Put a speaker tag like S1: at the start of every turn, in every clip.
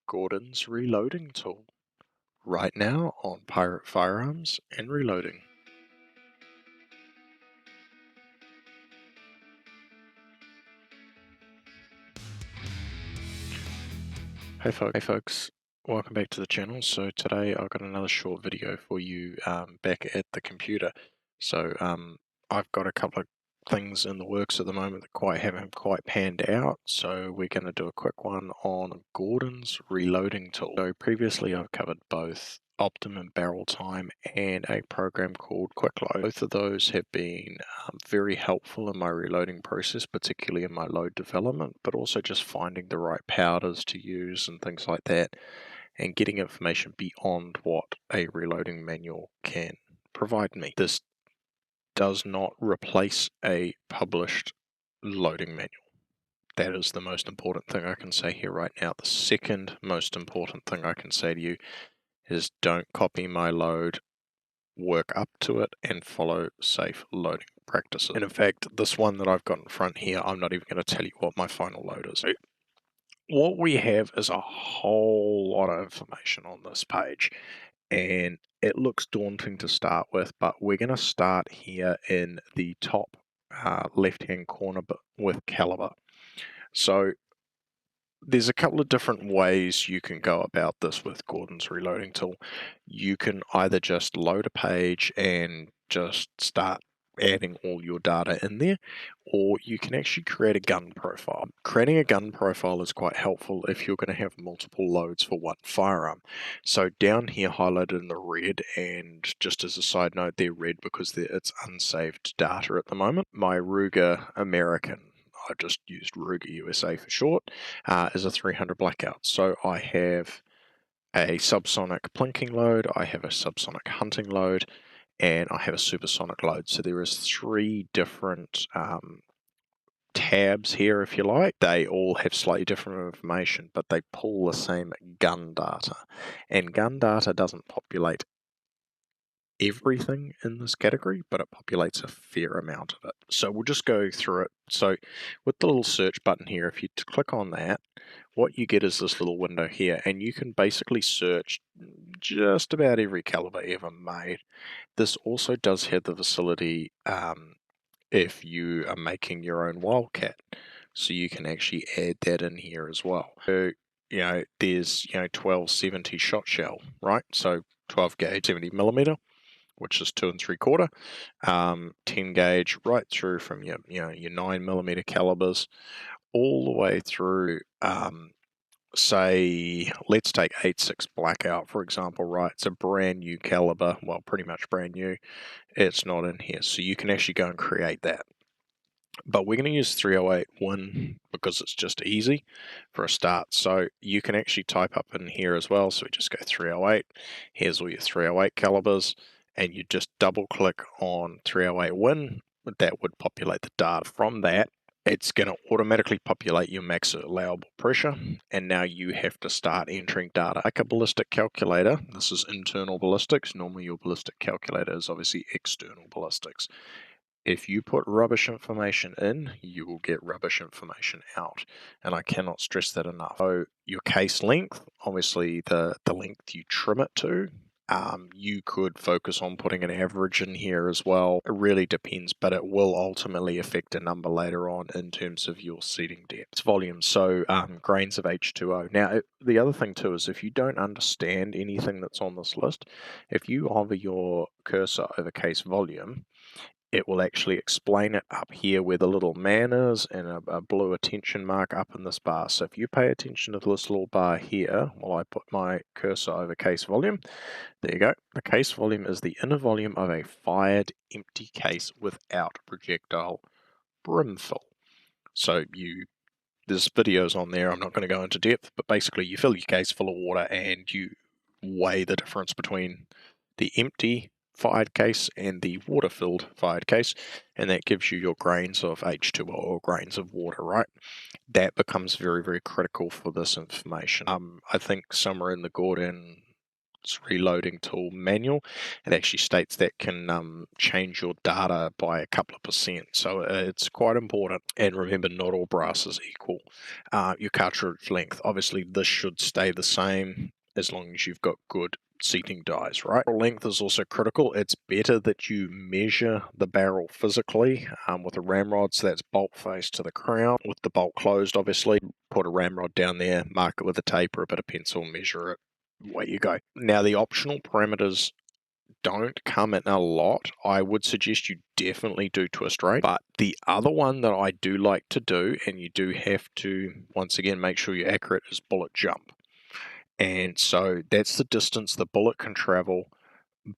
S1: Gordon's reloading tool, right now on Pirate Firearms and Reloading. Hey folks, welcome back to the channel. So today I've got another short video for you back at the computer. So I've got a couple of things in the works at the moment that haven't quite panned out, so we're going to do a quick one on Gordon's reloading tool. So previously I've covered both Optimum barrel time and a program called Quick Load. Both of those have been very helpful in my reloading process, particularly in my load development, but also just finding the right powders to use and things like that, and getting information beyond what a reloading manual can provide me. This does not replace a published loading manual. That is the most important thing I can say here right now. The second most important thing I can say to you is don't copy my load, work up to it, and follow safe loading practices. And in fact, this one that I've got in front here, I'm not even going to tell you what my final load is. What we have is a whole lot of information on this page, and it looks daunting to start with, but we're going to start here in the top left-hand corner with caliber. So there's a couple of different ways you can go about this with Gordon's reloading tool. You can either just load a page and just start adding all your data in there, or you can actually create a gun profile. Creating a gun profile is quite helpful if you're going to have multiple loads for one firearm. So down here highlighted in the red, and just as a side note, they're red because it's unsaved data at the moment. My Ruger American, I just used Ruger USA for short, is a 300 blackout. So I have a subsonic plinking load, I have a subsonic hunting load, and I have a supersonic load. So there is three different tabs here, if you like. They all have slightly different information, but they pull the same gun data. And gun data doesn't populate everything in this category, but it populates a fair amount of it. So we'll just go through it. So with the little search button here, if you click on that, what you get is this little window here, and you can basically search just about every caliber ever made. This also does have the facility if you are making your own Wildcat, so you can actually add that in here as well. So, there's 1270 shot shell, right? So 12 gauge 70 millimeter, which is 2 3/4, 10 gauge right through from your 9mm calibers all the way through, say, let's take 8.6 blackout for example, right? It's a brand new caliber, well, pretty much brand new. It's not in here, so you can actually go and create that. But we're going to use 308 Win because it's just easy for a start. So you can actually type up in here as well. So we just go 308. Here's all your 308 calibers, and you just double click on 308 Win. That would populate the data. From that, it's going to automatically populate your max allowable pressure, and now you have to start entering data. Like a ballistic calculator, this is internal ballistics. Normally your ballistic calculator is obviously external ballistics. If you put rubbish information in, you will get rubbish information out. And I cannot stress that enough. So your case length, obviously the length you trim it to, you could focus on putting an average in here as well. It really depends, but it will ultimately affect a number later on in terms of your seating depth. Volume, so grains of H2O. Now, the other thing too is if you don't understand anything that's on this list, if you hover your cursor over case volume, it will actually explain it up here where the little man is, and a blue attention mark up in this bar. So if you pay attention to this little bar here, while I put my cursor over case volume, there you go. The case volume is the inner volume of a fired empty case without projectile brimful. So there's videos on there, I'm not going to go into depth, but basically you fill your case full of water and you weigh the difference between the empty fired case and the water-filled fired case, and that gives you your grains of H2O or grains of water, right? That becomes very, very critical for this information. I think somewhere in the Gordon Reloading Tool manual. It actually states that can change your data by a couple of percent, so it's quite important. And remember, not all brass is equal. Your cartridge length, obviously this should stay the same as long as you've got good seating dies, right? Length is also critical. It's better that you measure the barrel physically with a ramrod, so that's bolt face to the crown with the bolt closed. Obviously, put a ramrod down there, mark it with a tape or a bit of pencil, measure it. Away you go. Now, the optional parameters don't come in a lot. I would suggest you definitely do twist rate. But the other one that I do like to do, and you do have to, once again, make sure you're accurate, is bullet jump. And so that's the distance the bullet can travel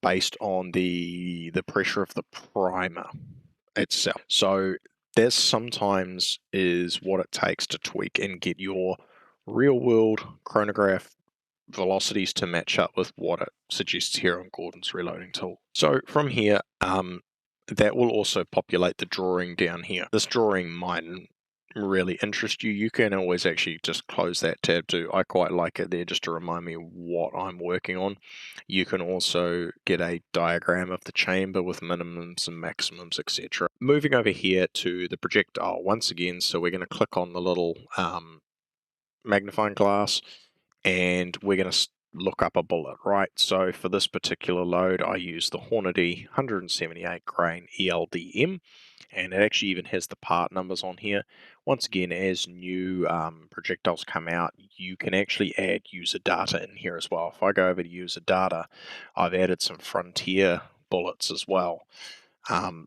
S1: based on the pressure of the primer itself. So this sometimes is what it takes to tweak and get your real world chronograph velocities to match up with what it suggests here on Gordon's reloading tool. So from here, that will also populate the drawing down here. This drawing might really interest you. You can always actually just close that tab too. I quite like it there just to remind me what I'm working on. You can also get a diagram of the chamber with minimums and maximums, etc. Moving over here to the projectile once again, so we're going to click on the little magnifying glass, and we're going to look up a bullet, right? So for this particular load, I use the Hornady 178 grain ELDM, and it actually even has the part numbers on here. Once again, as new projectiles come out, you can actually add user data in here as well. If I go over to user data, I've added some Frontier bullets as well.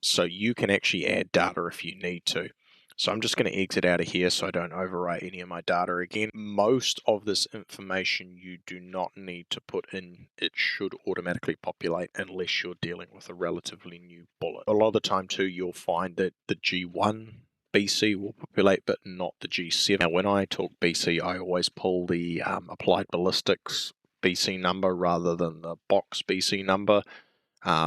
S1: So you can actually add data if you need to. So I'm just going to exit out of here so I don't overwrite any of my data again. Most of this information you do not need to put in. It should automatically populate unless you're dealing with a relatively new bullet. A lot of the time too, you'll find that the G1 BC will populate, but not the G7. Now, when I talk BC, I always pull the Applied Ballistics BC number rather than the box BC number.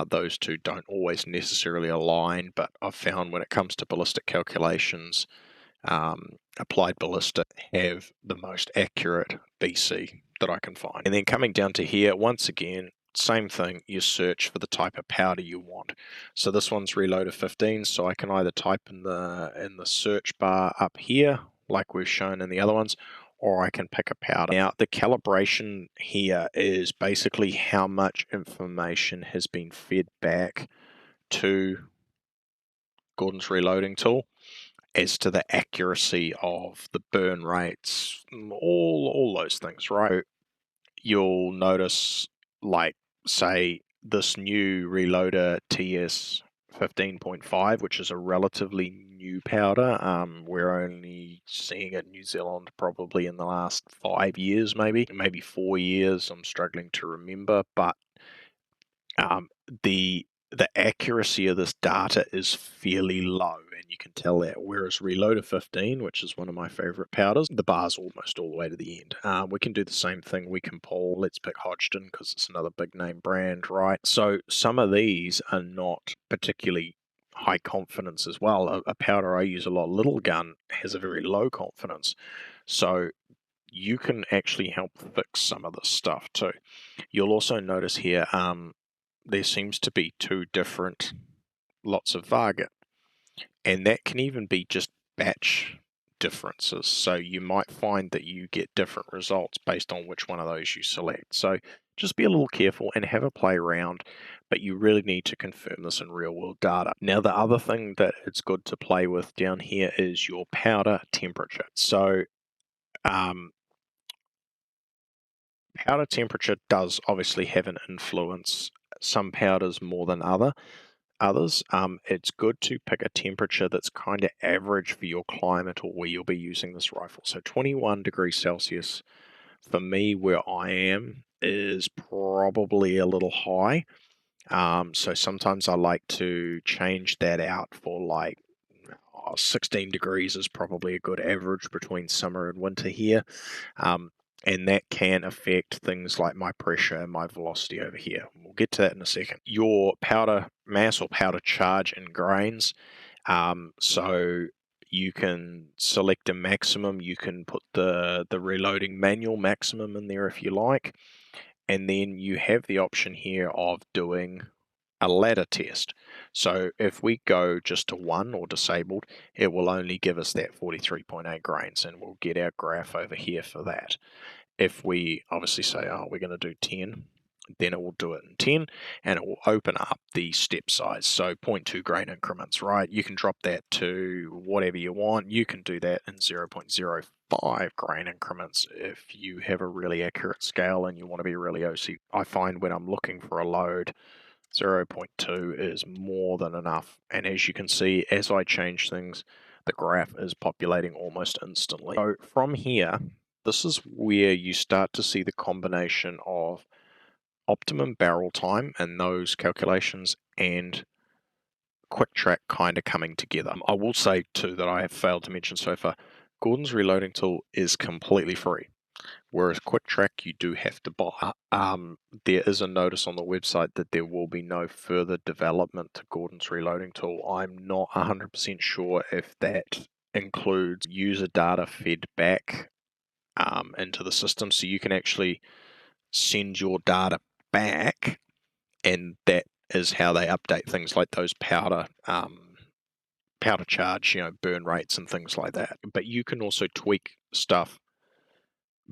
S1: Those two don't always necessarily align, but I've found when it comes to ballistic calculations, Applied Ballistic have the most accurate BC that I can find. And then coming down to here, once again, same thing, you search for the type of powder you want. So this one's Reloader 15, so I can either type in the search bar up here, like we've shown in the other ones, or I can pick a powder. Now, the calibration here is basically how much information has been fed back to Gordon's reloading tool as to the accuracy of the burn rates, all those things, right? You'll notice, like, say, this new Reloader TS 15.5, which is a relatively new powder. We're only seeing it in New Zealand probably in the last 5 years, maybe 4 years. I'm struggling to remember, but the accuracy of this data is fairly low, and you can tell that. Whereas Reloader 15, which is one of my favorite powders, the bar's almost all the way to the end. We can do the same thing. We can pull, let's pick Hodgdon because it's another big name brand, right? So some of these are not particularly high confidence as well. A powder I use a lot, Little Gun, has a very low confidence. So you can actually help fix some of this stuff too. You'll also notice here, there seems to be two different lots of Varga, and that can even be just batch differences. So you might find that you get different results based on which one of those you select. So just be a little careful and have a play around, but you really need to confirm this in real world data. Now, the other thing that it's good to play with down here is your powder temperature. So powder temperature does obviously have an influence, some powders more than others. It's good to pick a temperature that's kind of average for your climate or where you'll be using this rifle. So 21 degrees Celsius for me where I am is probably a little high. So sometimes I like to change that out for like 16 degrees is probably a good average between summer and winter here. And that can affect things like my pressure and my velocity over here. We'll get to that in a second. Your powder mass or powder charge in grains. So you can select a maximum. You can put the reloading manual maximum in there if you like. and then you have the option here of doing a ladder test. So if we go just to 1 or disabled, it will only give us that 43.8 grains, and we'll get our graph over here for that. If we obviously say, oh, we're going to do 10, then it will do it in 10, and it will open up the step size. So 0.2 grain increments, right? You can drop that to whatever you want. You can do that in 0.05 grain increments if you have a really accurate scale and you want to be really OC. I find when I'm looking for a load, 0.2 is more than enough. And as you can see, as I change things, the graph is populating almost instantly. So from here, this is where you start to see the combination of optimum barrel time and those calculations and quick track kind of coming together. I will say too that I have failed to mention so far, Gordon's reloading tool is completely free, whereas quick track you do have to buy. There is a notice on the website that there will be no further development to Gordon's reloading tool. I'm not 100% sure if that includes user data fed back into the system, so you can actually send your data back, and that is how they update things like those powder charge, burn rates and things like that. But you can also tweak stuff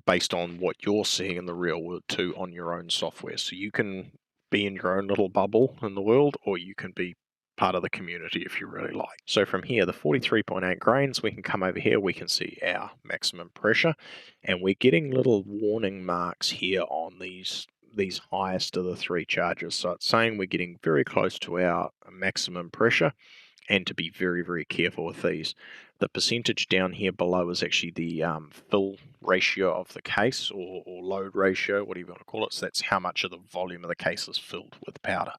S1: based on what you're seeing in the real world too on your own software. So you can be in your own little bubble in the world, or you can be part of the community if you really like. So from here, the 43.8 grains, we can come over here, we can see our maximum pressure, and we're getting little warning marks here on these highest of the 3 charges. So it's saying we're getting very close to our maximum pressure, and to be very, very careful with these. The percentage down here below is actually the fill ratio of the case, or load ratio, whatever you want to call it. So that's how much of the volume of the case is filled with powder.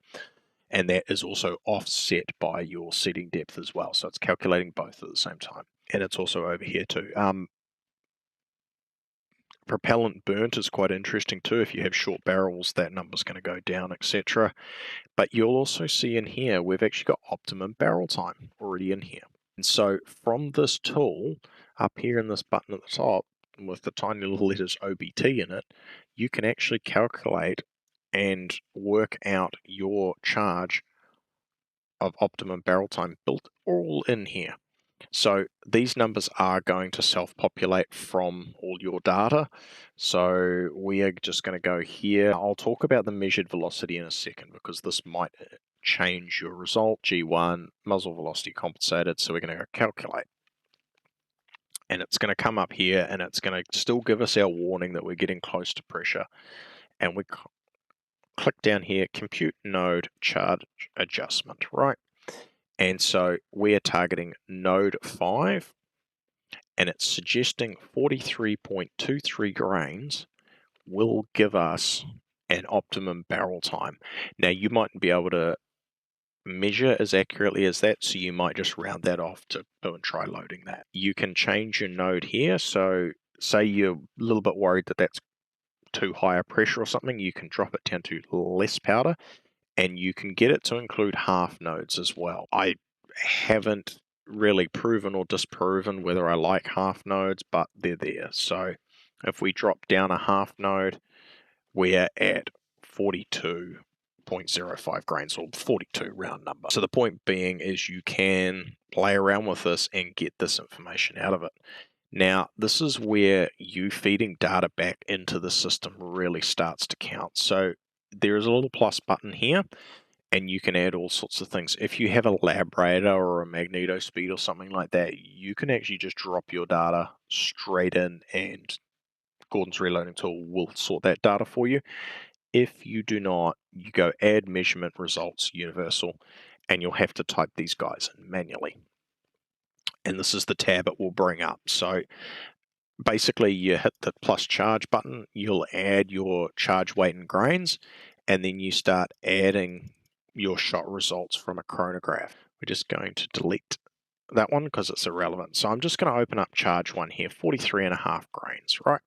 S1: And that is also offset by your setting depth as well. So it's calculating both at the same time. And it's also over here too. Propellant burnt is quite interesting too. If you have short barrels, that number's going to go down, etc. But you'll also see in here, we've actually got optimum barrel time already in here. And so from this tool, up here in this button at the top, with the tiny little letters OBT in it, you can actually calculate and work out your charge of optimum barrel time built all in here. So these numbers are going to self-populate from all your data. So we are just going to go here. I'll talk about the measured velocity in a second, because this might change your result. G1, muzzle velocity compensated. So we're going to go calculate. And it's going to come up here, and it's going to still give us our warning that we're getting close to pressure. And we click down here, compute node charge adjustment, right? And so we are targeting node 5, and it's suggesting 43.23 grains will give us an optimum barrel time. Now, you mightn't be able to measure as accurately as that, so you might just round that off to go and try loading that. You can change your node here. So say you're a little bit worried that that's too high a pressure or something, you can drop it down to less powder, and you can get it to include half nodes as well. I haven't really proven or disproven whether I like half nodes, but they're there. So if we drop down a half node, we're at 42.05 grains, or 42 round number. So the point being is you can play around with this and get this information out of it. Now, this is where you feeding data back into the system really starts to count. So there is a little plus button here, and you can add all sorts of things. If you have a lab radar or a magneto speed or something like that, you can actually just drop your data straight in, and Gordon's reloading tool will sort that data for you. If you do not, you go add measurement results universal, and you'll have to type these guys in manually. And this is the tab it will bring up. So basically you hit the plus charge button, you'll add your charge weight and grains, and then you start adding your shot results from a chronograph. We're just going to delete that one because it's irrelevant. So I'm just going to open up charge 1 here, 43.5 grains, right?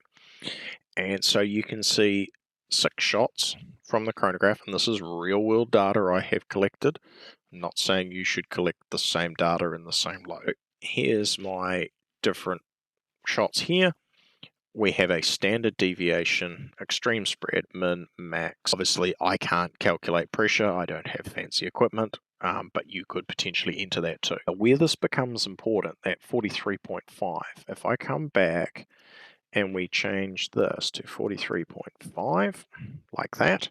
S1: And so you can see 6 shots from the chronograph, and this is real world data I have collected. I'm not saying you should collect the same data in the same load. Here's my different shots here. we have a standard deviation, extreme spread, min, max. Obviously, I can't calculate pressure. I don't have fancy equipment, but you could potentially enter that too. Where this becomes important, that 43.5, if I come back and we change this to 43.5, like that,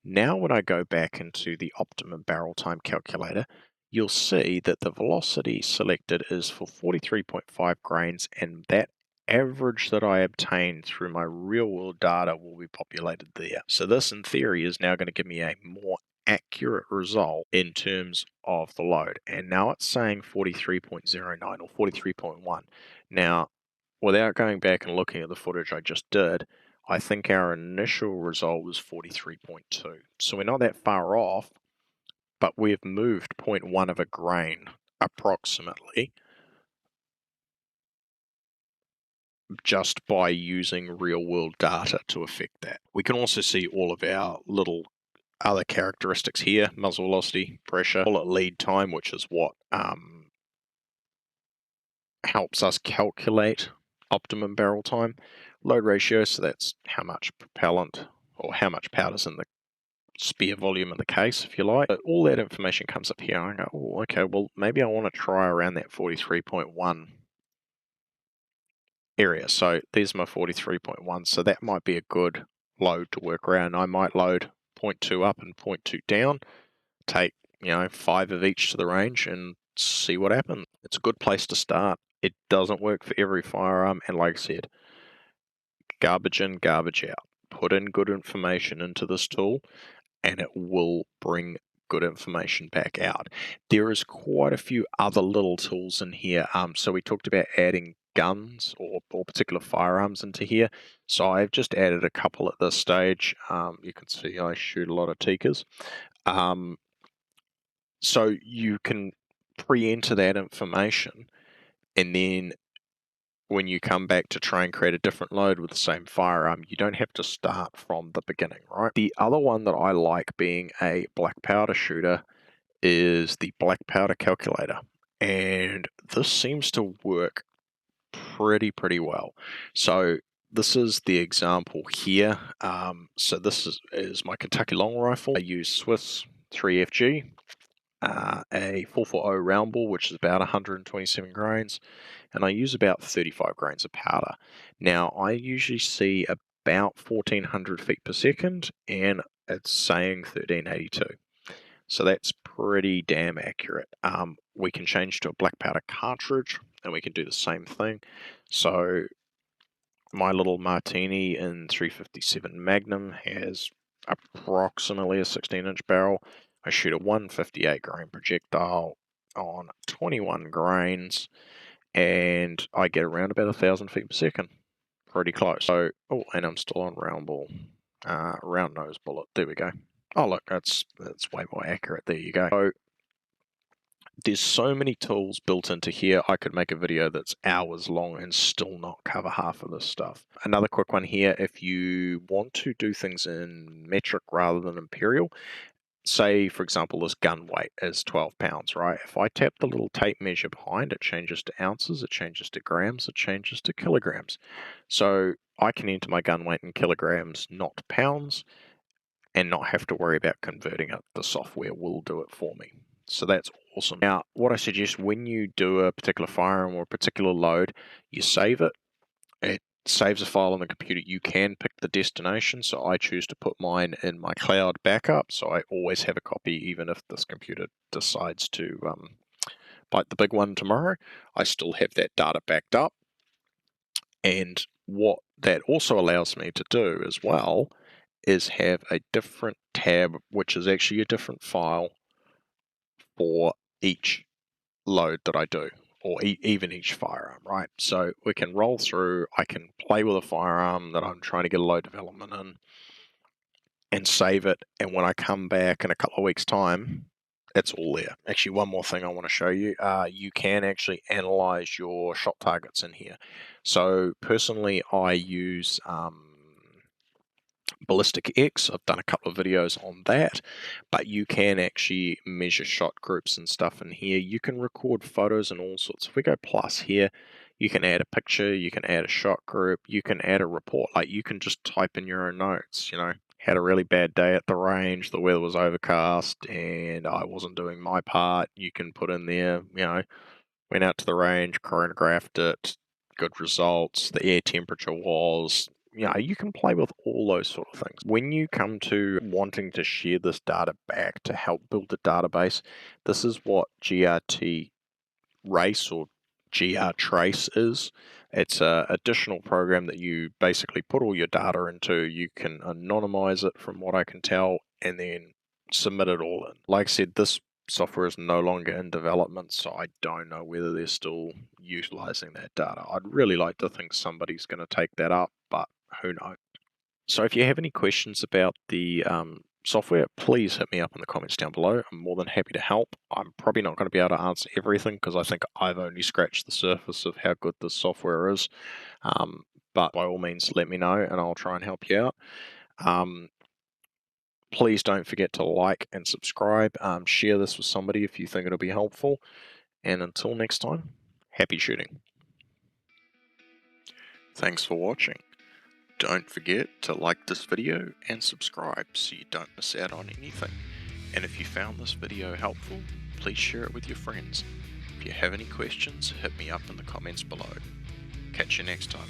S1: now when I go back into the Optimum barrel time calculator, you'll see that the velocity selected is for 43.5 grains, and that average that I obtained through my real-world data will be populated there. So this, in theory, is now going to give me a more accurate result in terms of the load. And now it's saying 43.09 or 43.1. Now, without going back and looking at the footage I just did, I think our initial result was 43.2. So we're not that far off, but we've moved 0.1 of a grain approximately just by using real world data to affect that. We can also see all of our little other characteristics here: muzzle velocity, pressure, bullet lead time, which is what helps us calculate optimum barrel time, load ratio, so that's how much propellant or how much powder's in the spare volume in the case, if you like. But all that information comes up here. I go, oh, okay, well, maybe I want to try around that 43.1 area. So there's my 43.1. So that might be a good load to work around. I might load 0.2 up and 0.2 down, take, 5 of each to the range and see what happens. It's a good place to start. It doesn't work for every firearm. And like I said, garbage in, garbage out. Put in good information into this tool, and it will bring good information back out. There is quite a few other little tools in here. So we talked about adding guns or particular firearms into here. So I've just added a couple at this stage. You can see I shoot a lot of Tikkas. So you can pre-enter that information, and then when you come back to try and create a different load with the same firearm, you don't have to start from the beginning, right? The other one that I like being a black powder shooter is the black powder calculator. And this seems to work pretty well. So this is the example here. So this is my Kentucky long rifle. I use Swiss 3FG, a 440 round ball, which is about 127 grains, and I use about 35 grains of powder. Now, I usually see about 1400 feet per second, and it's saying 1382. So that's pretty damn accurate. We can change to a black powder cartridge, and we can do the same thing. So my little Martini in 357 Magnum has approximately a 16-inch barrel. I shoot a 158 grain projectile on 21 grains, and I get around about 1,000 feet per second. Pretty close. So, oh, and I'm still on round ball, round nose bullet. There we go. Oh, look, that's way more accurate. There you go. So, there's so many tools built into here. I could make a video that's hours long and still not cover half of this stuff. Another quick one here: if you want to do things in metric rather than imperial, say, for example, this gun weight is 12 pounds, right? If I tap the little tape measure behind, it changes to ounces, it changes to grams, it changes to kilograms. So I can enter my gun weight in kilograms, not pounds, and not have to worry about converting it. The software will do it for me. So that's awesome. Now, what I suggest when you do a particular firearm or a particular load, you save it. It saves a file on the computer. You can pick the destination, so I choose to put mine in my cloud backup, so I always have a copy, even if this computer decides to bite the big one tomorrow. I still have that data backed up. And what that also allows me to do as well is have a different tab, which is actually a different file for each load that I do, or even each firearm, right? So we can roll through, I can play with a firearm that I'm trying to get a load development in and save it, and when I come back in a couple of weeks' time, it's all there. Actually, one more thing I want to show you, you can actually analyze your shot targets in here. So personally, I use Ballistic X. I've done a couple of videos on that, but you can actually measure shot groups and stuff in here. You can record photos and all sorts. If we go plus here, You can add a picture, you can add a shot group, you can add a report. Like, you can just type in your own notes, had a really bad day at the range, the weather was overcast, and I wasn't doing my part. You can put in there, went out to the range, chronographed it, good results, the air temperature was. You can play with all those sort of things. When you come to wanting to share this data back to help build a database, this is what GRT Race or GR Trace is. It's an additional program that you basically put all your data into. You can anonymize it from what I can tell, and then submit it all in. Like I said, this software is no longer in development, so I don't know whether they're still utilizing that data. I'd really like to think somebody's going to take that up, but who knows. So if you have any questions about the software, please hit me up in the comments down below. I'm more than happy to help. I'm probably not going to be able to answer everything because I think I've only scratched the surface of how good this software is. But by all means, let me know and I'll try and help you out. Please don't forget to like and subscribe. Share this with somebody if you think it'll be helpful. And until next time, happy shooting. Thanks for watching. Don't forget to like this video and subscribe so you don't miss out on anything. And if you found this video helpful, please share it with your friends. If you have any questions, hit me up in the comments below. Catch you next time.